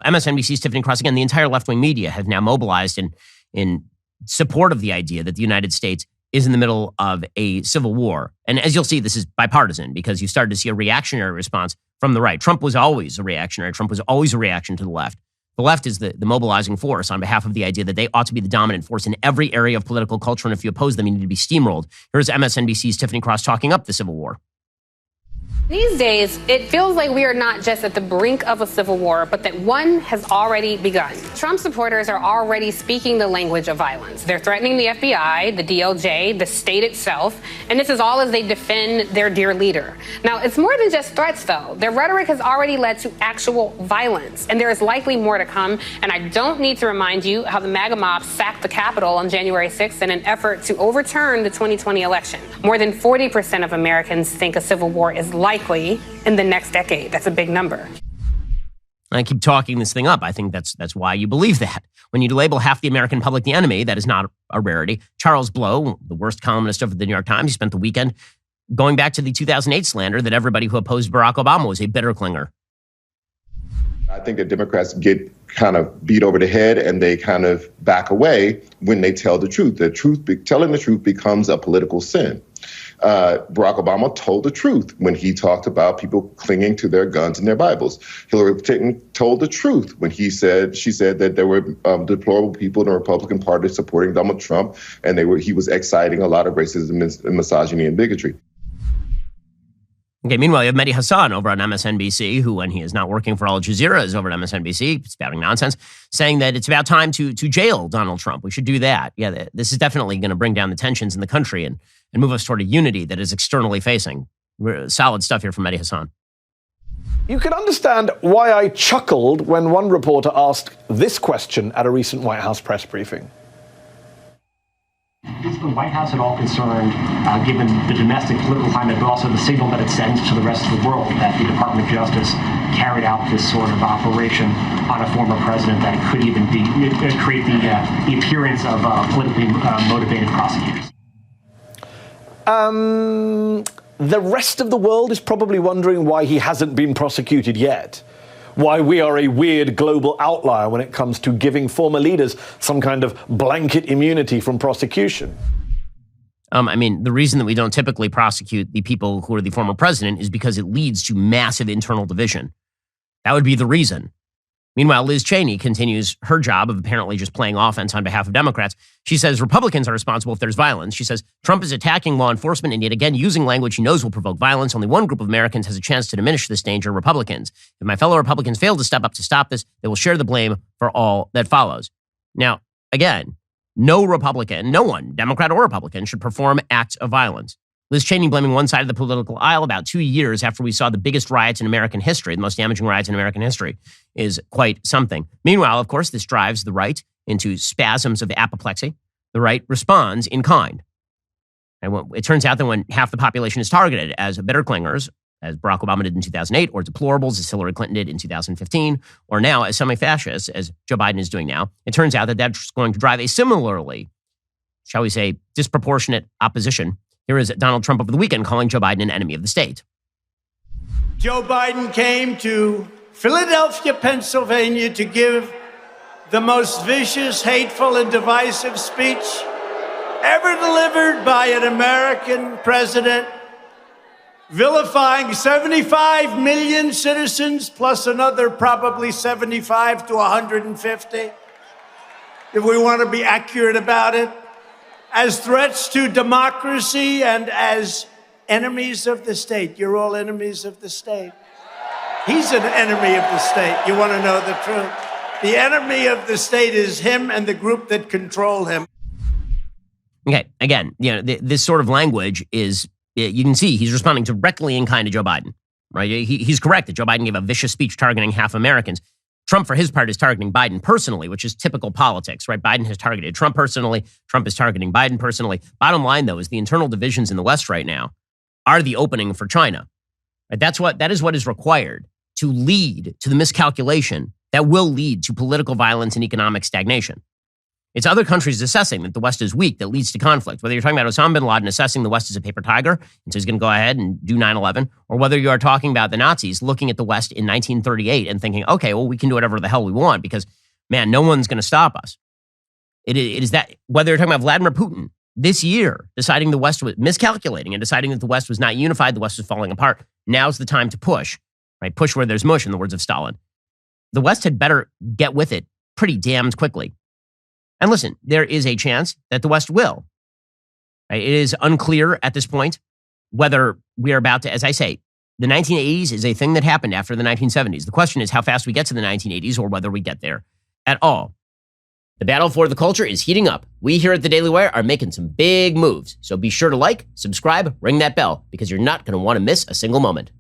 MSNBC's Tiffany Cross, again, the entire left-wing media have now mobilized in support of the idea that the United States is in the middle of a civil war. And as you'll see, this is bipartisan because you started to see a reactionary response from the right. Trump was always a reactionary. Trump was always a reaction to the left. The left is the mobilizing force on behalf of the idea that they ought to be the dominant force in every area of political culture, and if you oppose them, you need to be steamrolled. Here's MSNBC's Tiffany Cross talking up the civil war. These days, it feels like we are not just at the brink of a civil war, but that one has already begun. Trump supporters are already speaking the language of violence. They're threatening the FBI, the DOJ, the state itself, and this is all as they defend their dear leader. Now, it's more than just threats, though. Their rhetoric has already led to actual violence, and there is likely more to come. And I don't need to remind you how the MAGA mob sacked the Capitol on January 6th in an effort to overturn the 2020 election. More than 40% of Americans think a civil war is likely in the next decade. That's a big number. I keep talking this thing up. I think that's why you believe that. When you label half the American public the enemy, that is not a rarity. Charles Blow, the worst columnist of the New York Times, he spent the weekend going back to the 2008 slander that everybody who opposed Barack Obama was a bitter clinger. I think that Democrats get kind of beat over the head and they kind of back away when they tell the truth. Telling the truth becomes a political sin. Barack Obama told the truth when he talked about people clinging to their guns and their Bibles. Hillary Clinton told the truth when she said that there were deplorable people in the Republican Party supporting Donald Trump, and he was exciting a lot of racism and misogyny and bigotry. Okay, meanwhile, you have Mehdi Hasan over on MSNBC, who, when he is not working for Al Jazeera, is over at MSNBC, spouting nonsense, saying that it's about time to jail Donald Trump. We should do that. Yeah, this is definitely going to bring down the tensions in the country and move us toward a unity that is externally facing. Solid stuff here from Mehdi Hasan. You can understand why I chuckled when one reporter asked this question at a recent White House press briefing. Is the White House at all concerned, given the domestic political climate, but also the signal that it sends to the rest of the world, that the Department of Justice carried out this sort of operation on a former president, that it could even create the appearance of politically motivated prosecutors? The rest of the world is probably wondering why he hasn't been prosecuted yet. Why we are a weird global outlier when it comes to giving former leaders some kind of blanket immunity from prosecution. The reason that we don't typically prosecute the people who are the former president is because it leads to massive internal division. That would be the reason. Meanwhile, Liz Cheney continues her job of apparently just playing offense on behalf of Democrats. She says Republicans are responsible if there's violence. She says Trump is attacking law enforcement and yet again using language he knows will provoke violence. Only one group of Americans has a chance to diminish this danger, Republicans. If my fellow Republicans fail to step up to stop this, they will share the blame for all that follows. Now, again, no Republican, no one, Democrat or Republican, should perform acts of violence. Liz Cheney blaming one side of the political aisle about 2 years after we saw the biggest riots in American history, the most damaging riots in American history, is quite something. Meanwhile, of course, this drives the right into spasms of apoplexy. The right responds in kind. And it turns out that when half the population is targeted as bitter clingers, as Barack Obama did in 2008, or deplorables, as Hillary Clinton did in 2015, or now as semi-fascists, as Joe Biden is doing now, it turns out that that's going to drive a similarly, shall we say, disproportionate opposition. Here is Donald Trump over the weekend calling Joe Biden an enemy of the state. Joe Biden came to Philadelphia, Pennsylvania to give the most vicious, hateful, and divisive speech ever delivered by an American president, vilifying 75 million citizens plus another probably 75 to 150, if we want to be accurate about it, as threats to democracy and as enemies of the state. You're all enemies of the state. He's an enemy of the state. You want to know the truth? The enemy of the state is him and the group that control him. Okay, again, this sort of language is, you can see he's responding directly in kind to Joe Biden, right? He's correct that Joe Biden gave a vicious speech targeting half Americans. Trump, for his part, is targeting Biden personally, which is typical politics, right? Biden has targeted Trump personally. Trump is targeting Biden personally. Bottom line, though, is the internal divisions in the West right now are the opening for China. Right? That is what is required to lead to the miscalculation that will lead to political violence and economic stagnation. It's other countries assessing that the West is weak that leads to conflict. Whether you're talking about Osama bin Laden assessing the West as a paper tiger, and so he's going to go ahead and do 9/11, or whether you are talking about the Nazis looking at the West in 1938 and thinking, okay, well, we can do whatever the hell we want because, man, no one's going to stop us. It is that, whether you're talking about Vladimir Putin this year deciding the West was miscalculating and deciding that the West was not unified, the West was falling apart. Now's the time to push, right? Push where there's mush, in the words of Stalin. The West had better get with it pretty damned quickly. And listen, there is a chance that the West will. Right? It is unclear at this point whether we are about to, as I say, the 1980s is a thing that happened after the 1970s. The question is how fast we get to the 1980s or whether we get there at all. The battle for the culture is heating up. We here at the Daily Wire are making some big moves. So be sure to like, subscribe, ring that bell, because you're not going to want to miss a single moment.